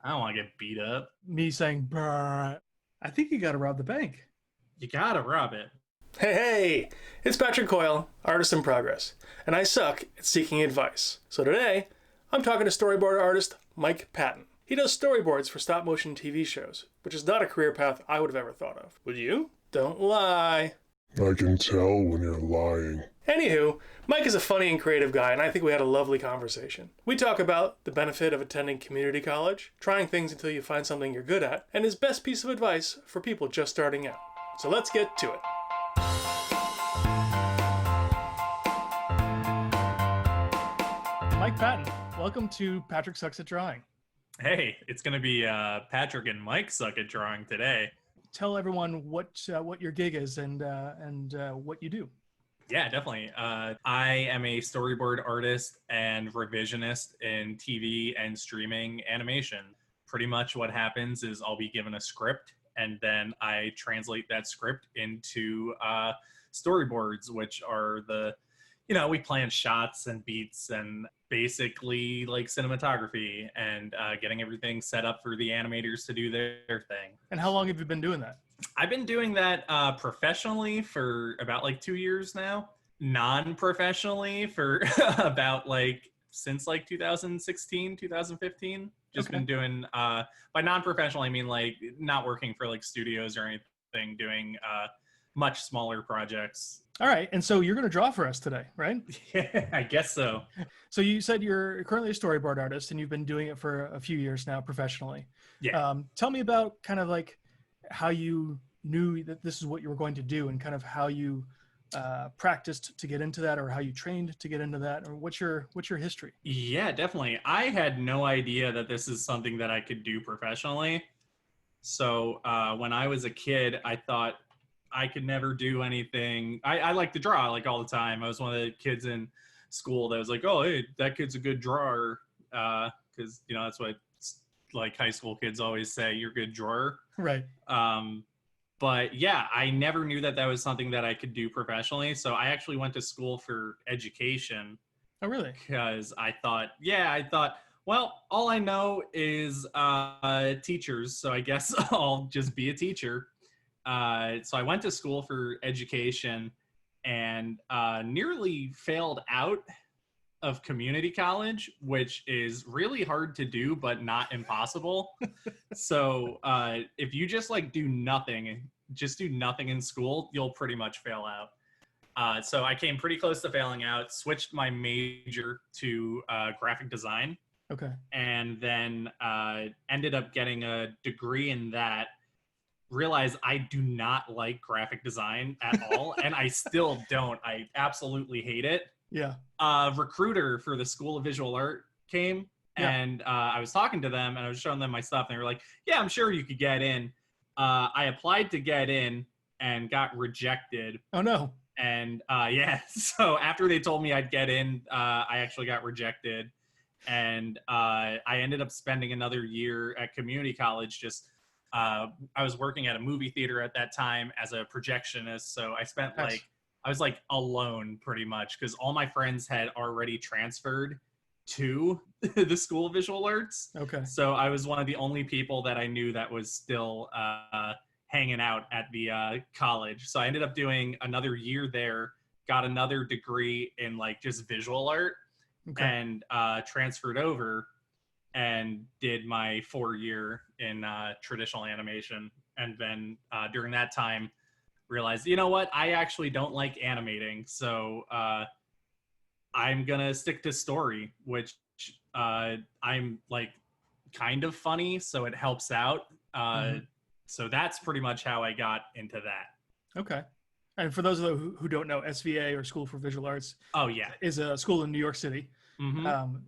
I don't want to get beat up. Me saying, "Brr." I think you got to rob the bank. You gotta rob it. Hey, it's Patrick Coyle, artist in progress, and I suck at seeking advice. So today, I'm talking to storyboard artist Mike Patten. He does storyboards for stop motion TV shows, which is not a career path I would have ever thought of. Would you? Don't lie. I can tell when you're lying. Anywho, Mike is a funny and creative guy, and I think we had a lovely conversation. We talk about the benefit of attending community college, trying things until you find something you're good at, and his best piece of advice for people just starting out. So let's get to it. Mike Patten, welcome to Patrick Sucks at Drawing. Hey, it's gonna be Patrick and Mike suck at drawing today. Tell everyone what your gig is and what you do. Yeah, definitely. I am a storyboard artist and revisionist in TV and streaming animation. Pretty much what happens is I'll be given a script and then I translate that script into storyboards, which are we plan shots and beats and basically like cinematography and getting everything set up for the animators to do their thing. And how long have you been doing that? I've been doing that professionally for about 2 years now. Non-professionally for about since 2016, 2015. Just Okay. been doing, by non-professional, I mean not working for studios or anything, doing much smaller projects. All right. And so you're going to draw for us today, right? Yeah, I guess so. So you said you're currently a storyboard artist and you've been doing it for a few years now professionally. Yeah. Tell me about kind of how you knew that this is what you were going to do and kind of how you practiced to get into that, or how you trained to get into that, or what's your history? Yeah, definitely. I had no idea that this is something that I could do professionally. So when I was a kid, I thought I could never do anything. I like to draw all the time. I was one of the kids in school that was like, oh, hey, that kid's a good drawer. Because, that's what high school kids always say, you're a good drawer. Right. But yeah, I never knew that was something that I could do professionally. So I actually went to school for education. Oh, really? Because I thought, well, all I know is teachers. So I guess I'll just be a teacher. So I went to school for education and nearly failed out of community college, which is really hard to do, but not impossible. So if you just do nothing in school, you'll pretty much fail out. So I came pretty close to failing out, switched my major to graphic design. Okay. And then ended up getting a degree in that. Realize I do not like graphic design at all, and I still don't. I absolutely hate it. Yeah. Recruiter for the School of Visual Art came, and I was talking to them, and I was showing them my stuff, and they were like, yeah, I'm sure you could get in. I applied to get in and got rejected. Oh, no. And yeah, so after they told me I'd get in, I actually got rejected. And I ended up spending another year at community college just I was working at a movie theater at that time as a projectionist. So I spent I was alone pretty much because all my friends had already transferred to the School of Visual Arts. Okay. So I was one of the only people that I knew that was still hanging out at the college. So I ended up doing another year there, got another degree in just visual art, and transferred over and did my 4-year in traditional animation. And then during that time, realized, you know what? I actually don't like animating. So I'm going to stick to story, which I'm kind of funny. So it helps out. So that's pretty much how I got into that. Okay. And for those of you who don't know, SVA, or School for Visual Arts, is a school in New York City.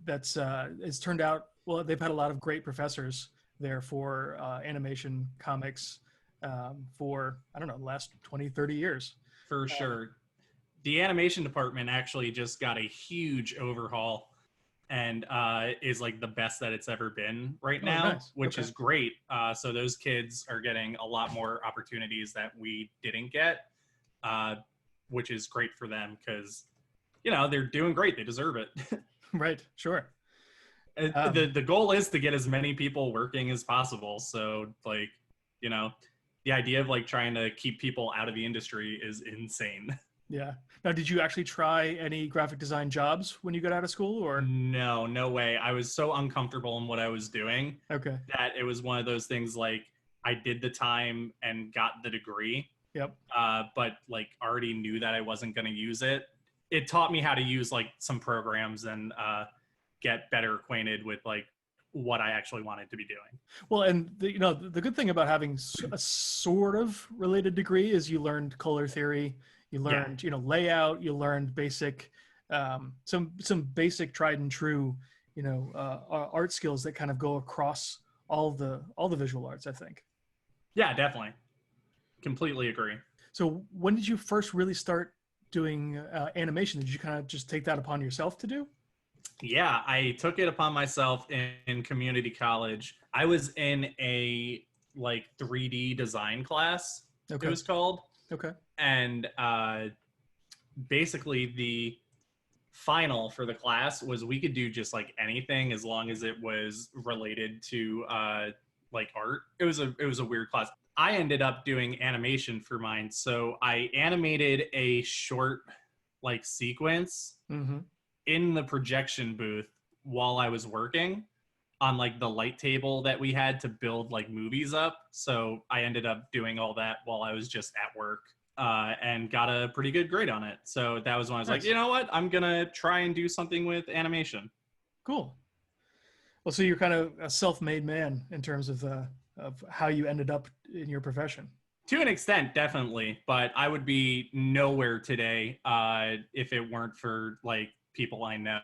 That's it's turned out, well, they've had a lot of great professors there for animation, comics, for, I don't know, the last 20, 30 years. For sure. The animation department actually just got a huge overhaul and is the best that it's ever been right now, nice. Which is great. So those kids are getting a lot more opportunities that we didn't get, which is great for them because, they're doing great. They deserve it. Right. Sure. The goal is to get as many people working as possible. So like, you know, the idea of like trying to keep people out of the industry is insane. Yeah. Now, did you actually try any graphic design jobs when you got out of school, or? No way. I was so uncomfortable in what I was doing. Okay. That it was one of those things like I did the time and got the degree. Yep. But like already knew that I wasn't going to use it. It taught me how to use like some programs and get better acquainted with like what I actually wanted to be doing. Well, and the good thing about having a sort of related degree is you learned color theory, you learned layout, you learned basic some basic tried and true art skills that kind of go across all the visual arts, I think. Yeah, definitely. Completely agree. So when did you first really start doing animation? Did you kind of just take that upon yourself to do? Yeah, I took it upon myself in community college. I was in a like 3D design class, okay. It was called. Okay. And basically the final for the class was we could do just like anything as long as it was related to like art. It was a weird class. I ended up doing animation for mine. So I animated a short like sequence in the projection booth while I was working on like the light table that we had to build like movies up. So I ended up doing all that while I was just at work and got a pretty good grade on it. So that was when I was like, you know what? I'm going to try and do something with animation. Cool. Well, so you're kind of a self-made man in terms of how you ended up in your profession. To an extent, definitely. But I would be nowhere today if it weren't for like people I know,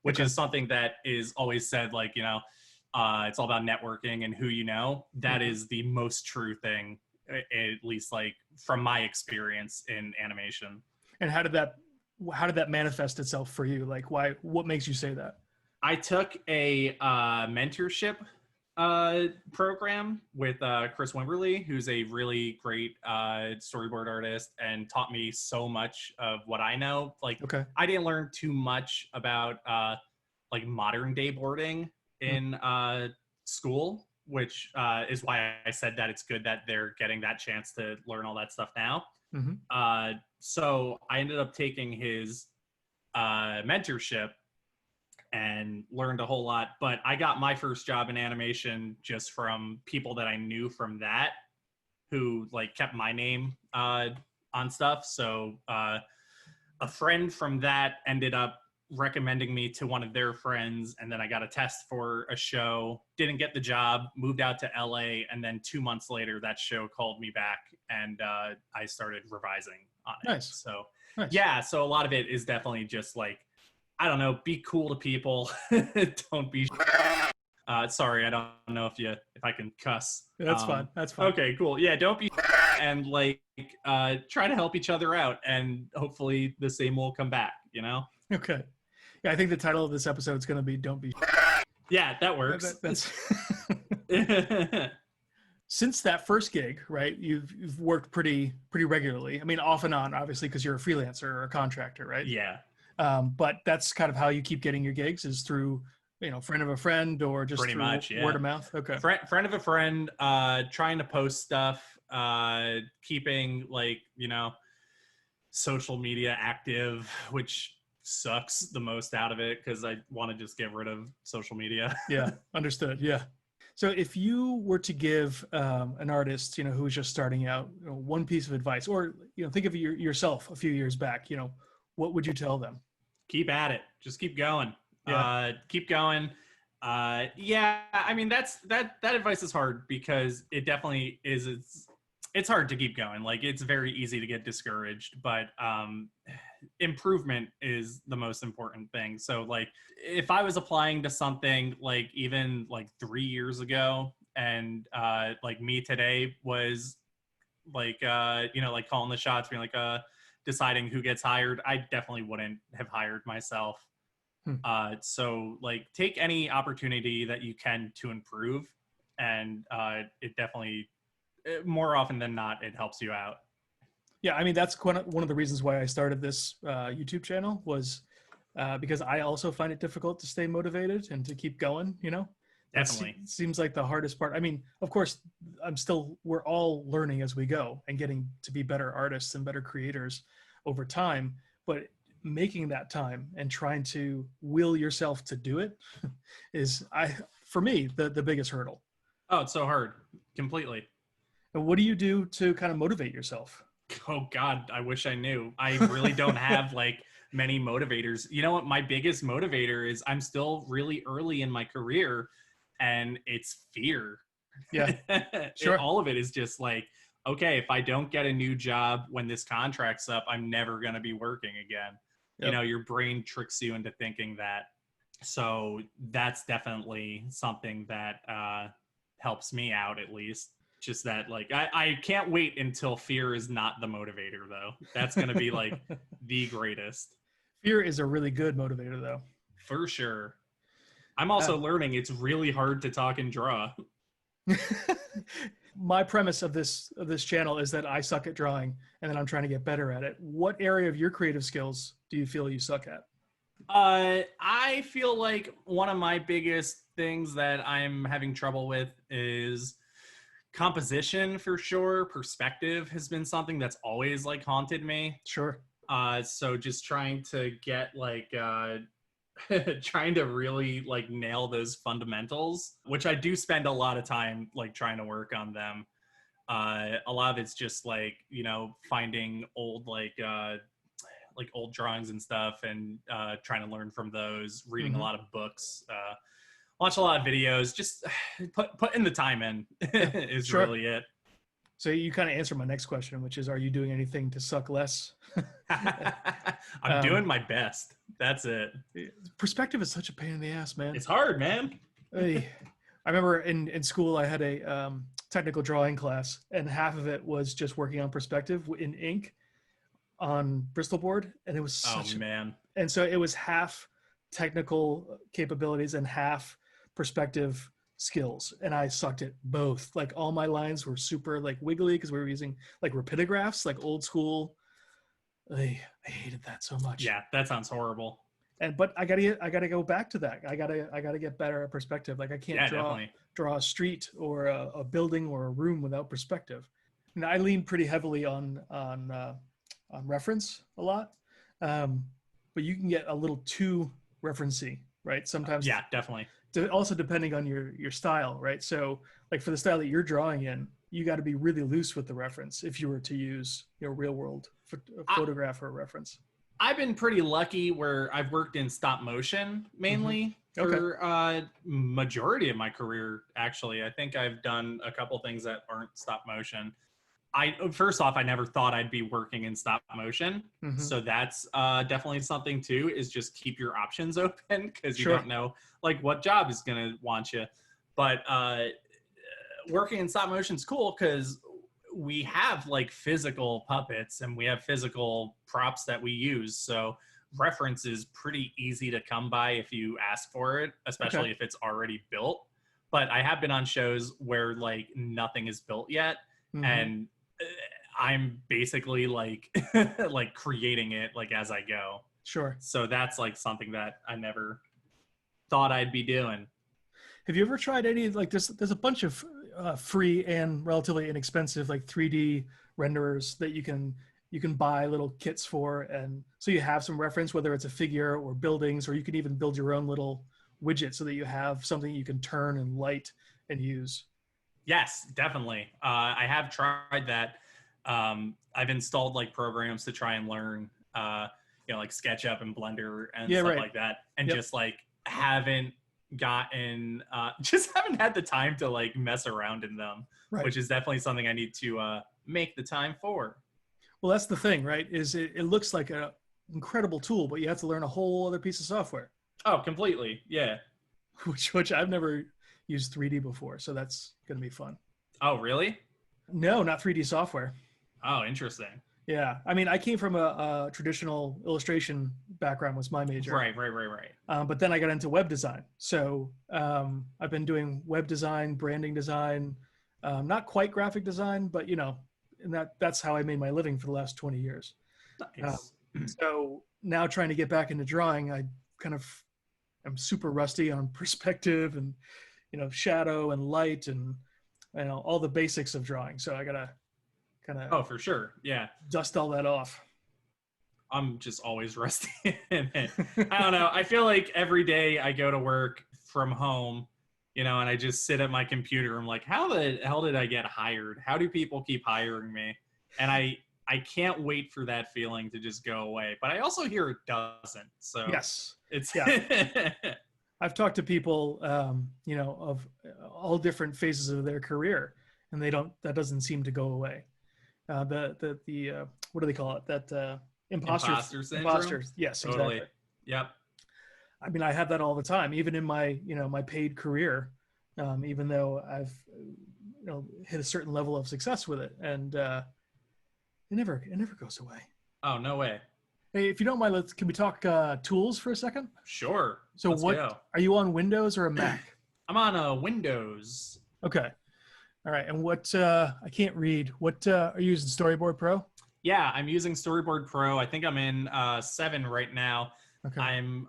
which is something that is always said, like, it's all about networking and who you know. That is the most true thing, at least like from my experience in animation. And how did that manifest itself for you? Like, what makes you say that? I took a mentorship program with Chris Wimberly, who's a really great storyboard artist, and taught me so much of what I know. Like, I didn't learn too much about like modern day boarding in school, which is why I said that it's good that they're getting that chance to learn all that stuff now. So I ended up taking his mentorship and learned a whole lot. But I got my first job in animation just from people that I knew from that, who like kept my name on stuff. So a friend from that ended up recommending me to one of their friends, and then I got a test for a show, didn't get the job, moved out to LA, and then 2 months later that show called me back, and I started revising on it. So yeah, so a lot of it is definitely just like, I don't know, be cool to people. Don't be sorry, I don't know if I can cuss. That's fine. That's fine. Okay, cool. Yeah, don't be and like try to help each other out, and hopefully the same will come back, Okay. Yeah, I think the title of this episode is going to be "Don't Be." Yeah, that works. That's Since that first gig, right? You've worked pretty regularly. I mean, off and on, obviously, because you're a freelancer or a contractor, right? Yeah. But that's kind of how you keep getting your gigs, is through friend of a friend, or just pretty much, yeah. word of mouth. Okay. Friend of a friend, trying to post stuff, keeping like social media active, which sucks the most out of it because I want to just get rid of social media. Yeah, understood. Yeah. So if you were to give an artist, who's just starting out, one piece of advice, or think of yourself a few years back, what would you tell them? Keep at it. Just keep going. Yeah. Keep going. Yeah, I mean that advice is hard because it definitely is. It's hard to keep going. Like, it's very easy to get discouraged, but improvement is the most important thing. So like, if I was applying to something like even like 3 years ago, and like me today was like like calling the shots, being like deciding who gets hired, I definitely wouldn't have hired myself. So like, take any opportunity that you can to improve, and it definitely, more often than not, it helps you out. Yeah, I mean, that's one of the reasons why I started this YouTube channel was because I also find it difficult to stay motivated and to keep going, Definitely. Seems like the hardest part. I mean, of course, we're all learning as we go and getting to be better artists and better creators over time. But making that time and trying to will yourself to do it is, for me, the biggest hurdle. Oh, it's so hard. Completely. And what do you do to kind of motivate yourself? Oh God, I wish I knew. I really don't have like many motivators. You know what? My biggest motivator is I'm still really early in my career, and it's fear. Yeah, sure. All of it is just like, okay, if I don't get a new job when this contract's up, I'm never going to be working again. Yep. Your brain tricks you into thinking that. So that's definitely something that helps me out, at least. Just that, like, I can't wait until fear is not the motivator, though. That's going to be like the greatest. Fear is a really good motivator, though. For sure. I'm also learning it's really hard to talk and draw. My premise of this channel is that I suck at drawing, and then I'm trying to get better at it. What area of your creative skills do you feel you suck at? I feel like one of my biggest things that I'm having trouble with is composition, for sure. Perspective has been something that's always like haunted me. Sure. So just trying to get like trying to really like nail those fundamentals, which I do spend a lot of time like trying to work on them. A lot of it's just like, finding old like old drawings and stuff, and trying to learn from those, reading a lot of books, watch a lot of videos, just putting the time in is sure. Really it. So you kind of answered my next question, which is, are you doing anything to suck less? I'm doing my best. That's it. Perspective is such a pain in the ass, man. It's hard, man. I remember in school, I had a technical drawing class, and half of it was just working on perspective in ink on Bristol board. And it was and so it was half technical capabilities and half perspective skills, and I sucked at both. Like, all my lines were super like wiggly because we were using like rapidographs, like old school. I hated that so much. Yeah, that sounds horrible. But I gotta go back to that. I gotta get better at perspective. Like, I can't draw a street or a building or a room without perspective. And I lean pretty heavily on reference a lot, but you can get a little too referencey, right? Sometimes. Yeah, definitely. Also depending on your style, right? So like for the style that you're drawing in, you got to be really loose with the reference if you were to use real world photograph or reference. I've been pretty lucky where I've worked in stop motion mainly for majority of my career. Actually, I think I've done a couple things that aren't stop motion. First off, I never thought I'd be working in stop motion. So that's definitely something too, is just keep your options open, because you don't know like what job is going to want you. But working in stop motion is cool because we have like physical puppets and we have physical props that we use. So reference is pretty easy to come by if you ask for it, especially if it's already built. But I have been on shows where like nothing is built yet. And I'm basically like like creating it like as I go. Sure. So that's like something that I never thought I'd be doing. Have you ever tried any, like there's a bunch of free and relatively inexpensive like 3D renderers that you can buy little kits for, and so you have some reference, whether it's a figure or buildings, or you can even build your own little widget so that you have something you can turn and light and use. Yes, definitely. I have tried that. I've installed like programs to try and learn, like SketchUp and Blender and stuff like that. And just like haven't had the time to like mess around in them, which is definitely something I need to make the time for. Well, that's the thing, right? Is it looks like an incredible tool, but you have to learn a whole other piece of software. Oh, completely. Yeah. Which I've never used 3D before, so that's going to be fun. Oh, really? No, not 3D software. Oh, interesting. Yeah. I mean, I came from a traditional illustration background, was my major. Right. But then I got into web design. So I've been doing web design, branding design, not quite graphic design, but, and that's how I made my living for the last 20 years. Nice. So now trying to get back into drawing, I kind of am super rusty on perspective and, shadow and light and, all the basics of drawing. So I got to kind of. Oh, for sure. Yeah. Dust all that off. I'm just always rusty in it. I don't know. I feel like every day I go to work from home, and I just sit at my computer. I'm like, how the hell did I get hired? How do people keep hiring me? And I can't wait for that feeling to just go away. But I also hear it doesn't. So yes, it's I've talked to people, of all different phases of their career, and that doesn't seem to go away. The what do they call it? That imposter syndrome. Imposter. Yes, totally. Exactly. Yep. I mean, I have that all the time, even in my, my paid career, even though I've, hit a certain level of success with it, and it never goes away. Oh, no way. Hey, if you don't mind, can we talk tools for a second? Sure. So Let's go. Are you on Windows or a Mac? I'm on a Windows. Okay. All right. And I can't read. What are you using? Storyboard Pro? Yeah, I'm using Storyboard Pro. I think I'm in 7 right now. Okay. I'm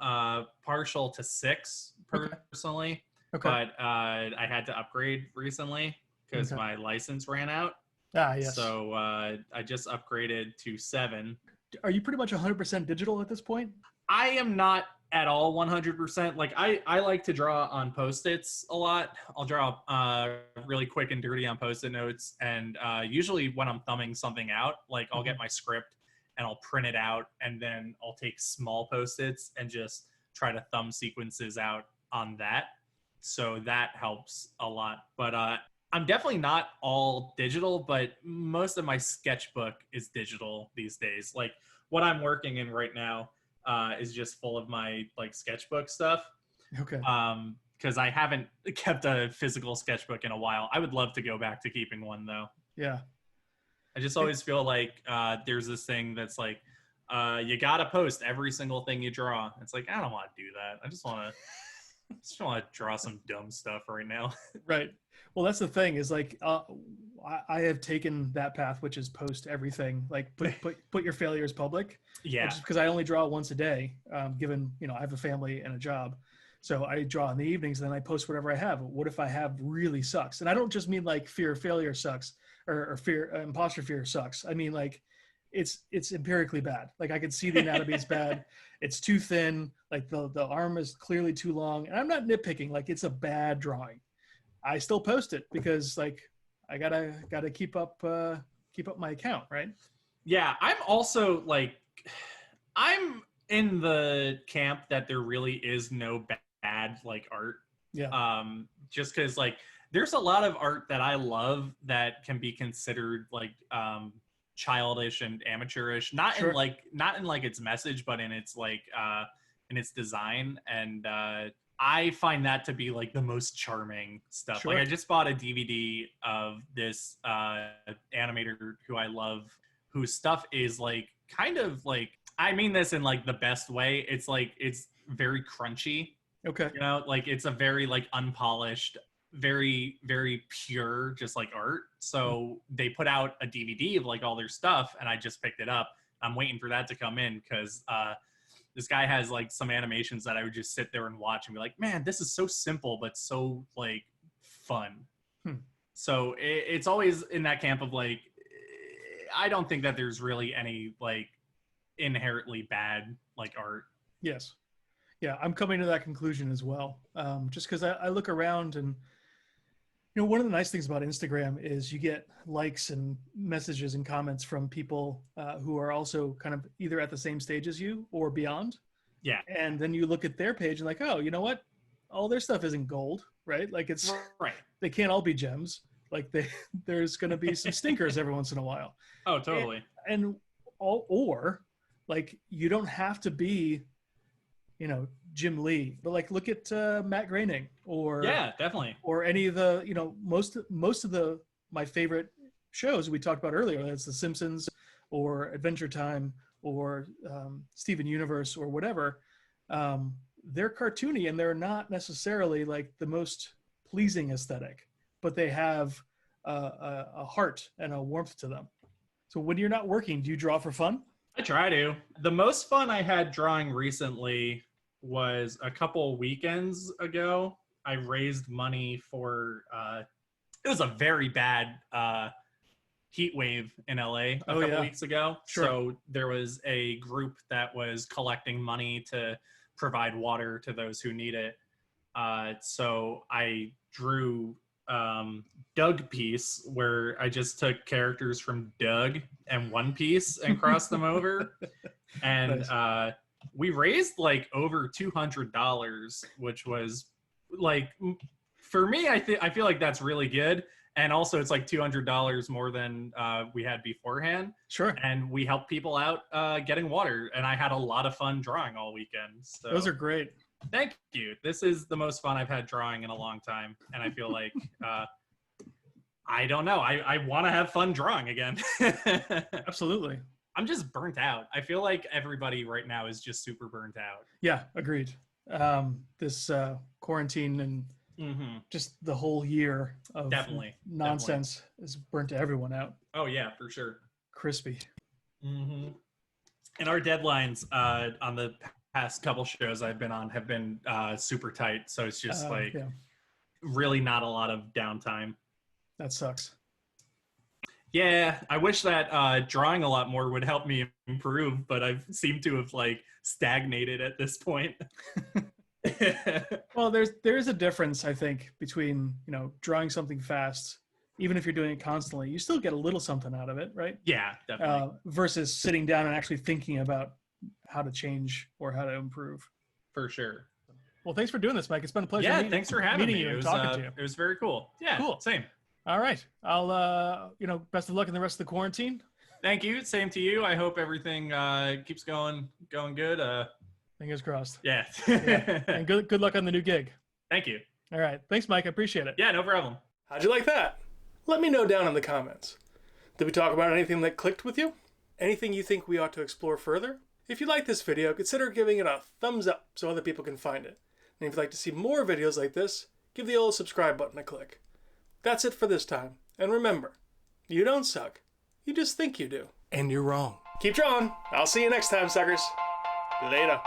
partial to 6 personally, okay. But I had to upgrade recently because my license ran out. Ah, yes. So I just upgraded to 7. Are you pretty much 100% digital at this point? I am not at all 100%. Like I like to draw on Post-its a lot. I'll draw really quick and dirty on Post-it notes. And usually when I'm thumbing something out, like I'll get my script and I'll print it out, and then I'll take small Post-its and just try to thumb sequences out on that. So that helps a lot. But I'm definitely not all digital, but most of my sketchbook is digital these days. Like what I'm working in right now is just full of my like sketchbook stuff. Okay. Because I haven't kept a physical sketchbook in a while. I would love to go back to keeping one though. Yeah. I just always feel like there's this thing that's like, you gotta post every single thing you draw. It's like, I don't want to do that. I just want to draw some dumb stuff right now. Right. Well, that's the thing is like, I have taken that path, which is post everything, like put your failures public. Yeah. Just because I only draw once a day, given, I have a family and a job. So I draw in the evenings, and then I post whatever I have. What if I have really sucks? And I don't just mean like fear of failure sucks or fear, imposter fear sucks. I mean, like it's empirically bad. Like I can see the anatomy is bad. It's too thin. Like the arm is clearly too long. And I'm not nitpicking. Like it's a bad drawing. I still post it because like I gotta keep up my account, right? Yeah, I'm also like, I'm in the camp that there really is no bad like art. Yeah. Just because like there's a lot of art that I love that can be considered like childish and amateurish, not in like its message, but in its like in its design, and I find that to be like the most charming stuff. Sure. Like I just bought a DVD of this animator who I love, whose stuff is like kind of like, I mean this in like the best way. It's like, it's very crunchy. Okay. Like it's a very like unpolished, very, very pure, just like art. So they put out a DVD of like all their stuff, and I just picked it up. I'm waiting for that to come in because this guy has like some animations that I would just sit there and watch and be like, man, this is so simple, but so like fun. So it's always in that camp of like, I don't think that there's really any like inherently bad like art. Yes. Yeah, I'm coming to that conclusion as well. Just because I look around and, one of the nice things about Instagram is you get likes and messages and comments from people who are also kind of either at the same stage as you or beyond. Yeah. And then you look at their page and like, oh, you know what? All their stuff isn't gold, right? Like it's right. They can't all be gems. Like there's going to be some stinkers every once in a while. Oh, totally. Or like you don't have to be, Jim Lee, but like look at Matt Groening or yeah, definitely, or any of the most of my favorite shows we talked about earlier. That's The Simpsons or Adventure Time or Steven Universe or whatever. They're cartoony and they're not necessarily like the most pleasing aesthetic, but they have a heart and a warmth to them. So when you're not working, do you draw for fun? I try to. The most fun I had drawing recently was a couple weekends ago. I raised money for, it was a very bad heat wave in LA a couple weeks ago. Sure. So there was a group that was collecting money to provide water to those who need it. So I drew Doug Piece, where I just took characters from Doug and One Piece and crossed them over. And nice. We raised like over $200, which was like, for me, I feel like that's really good. And also it's like $200 more than we had beforehand. Sure. And we helped people out getting water. And I had a lot of fun drawing all weekend. So those are great. Thank you. This is the most fun I've had drawing in a long time. And I feel like, I don't know. I want to have fun drawing again. Absolutely. I'm just burnt out. I feel like everybody right now is just super burnt out. Yeah, agreed. This quarantine and just the whole year of nonsense is burnt everyone out. Oh yeah, for sure. Crispy. And our deadlines on the past couple shows I've been on have been super tight. So it's just really not a lot of downtime. That sucks. Yeah, I wish that drawing a lot more would help me improve, but I've seemed to have like stagnated at this point. Well, there's a difference, I think, between, drawing something fast, even if you're doing it constantly, you still get a little something out of it, right? Yeah, definitely. Versus sitting down and actually thinking about how to change or how to improve. For sure. Well, thanks for doing this, Mike. It's been a pleasure. Yeah, thanks for having me. You and talking to you. It was very cool. Yeah, cool. Same. All right. I'll, best of luck in the rest of the quarantine. Thank you. Same to you. I hope everything keeps going good. Fingers crossed. Yeah. And good luck on the new gig. Thank you. All right. Thanks, Mike. I appreciate it. Yeah, no problem. How'd you like that? Let me know down in the comments. Did we talk about anything that clicked with you? Anything you think we ought to explore further? If you like this video, consider giving it a thumbs up so other people can find it. And if you'd like to see more videos like this, give the old subscribe button a click. That's it for this time. And remember, you don't suck. You just think you do. And you're wrong. Keep drawing. I'll see you next time, suckers. Later.